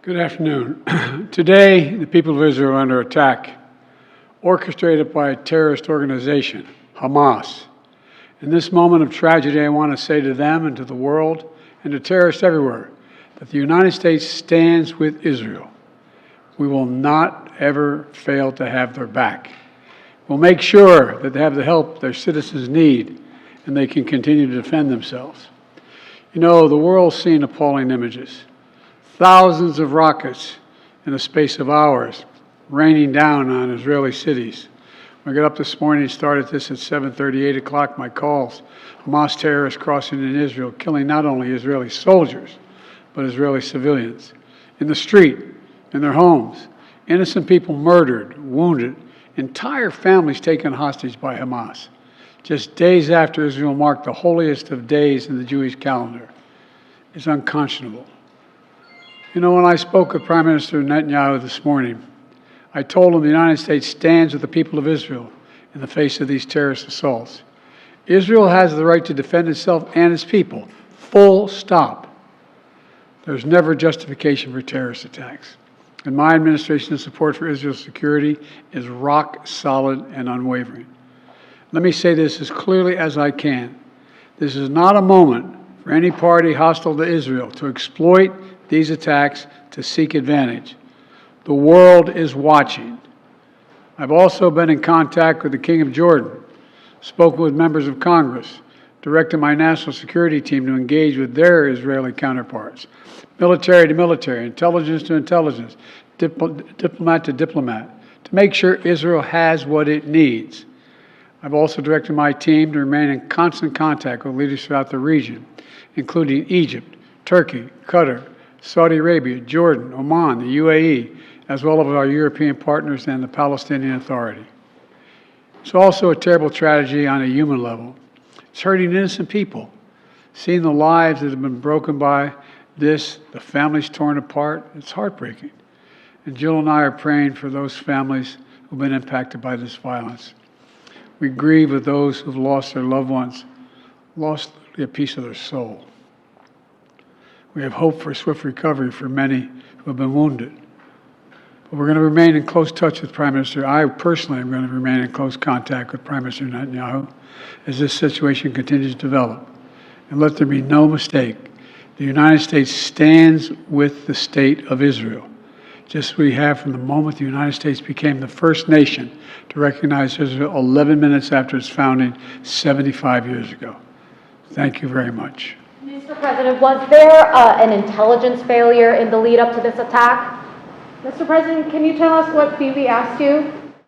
Good afternoon. Today, the people of Israel are under attack, orchestrated by a terrorist organization, Hamas. In this moment of tragedy, I want to say to them and to the world and to terrorists everywhere that the United States stands with Israel. We will not ever fail to have their back. We'll make sure that they have the help their citizens need and they can continue to defend themselves. You know, the world's seen appalling images. Thousands of rockets in the space of hours raining down on Israeli cities. When I got up this morning and started this at 7:30, 8 o'clock, my calls. Hamas terrorists crossing in Israel, killing not only Israeli soldiers, but Israeli civilians. In the street, in their homes, innocent people murdered, wounded, entire families taken hostage by Hamas. Just days after Israel marked the holiest of days in the Jewish calendar. It's unconscionable. You know, when I spoke with Prime Minister Netanyahu this morning, I told him the United States stands with the people of Israel in the face of these terrorist assaults. Israel has the right to defend itself and its people, full stop. There's never justification for terrorist attacks. And my administration's support for Israel's security is rock solid and unwavering. Let me say this as clearly as I can. This is not a moment for any party hostile to Israel to exploit these attacks to seek advantage. The world is watching. I've also been in contact with the King of Jordan, spoken with members of Congress, directed my national security team to engage with their Israeli counterparts, military to military, intelligence to intelligence, diplomat to diplomat, to make sure Israel has what it needs. I've also directed my team to remain in constant contact with leaders throughout the region, including Egypt, Turkey, Qatar, Saudi Arabia, Jordan, Oman, the UAE, as well as our European partners and the Palestinian Authority. It's also a terrible tragedy on a human level. It's hurting innocent people. Seeing the lives that have been broken by this, the families torn apart, it's heartbreaking. And Jill and I are praying for those families who've been impacted by this violence. We grieve with those who've lost their loved ones, lost a piece of their soul. We have hope for swift recovery for many who have been wounded. But we're going to remain in close touch with Prime Minister. I personally am going to remain in close contact with Prime Minister Netanyahu as this situation continues to develop. And let there be no mistake, the United States stands with the state of Israel, just as we have from the moment the United States became the first nation to recognize Israel 11 minutes after its founding 75 years ago. Thank you very much. Mr. President, was there an intelligence failure in the lead up to this attack? Mr. President, can you tell us what Bibi asked you?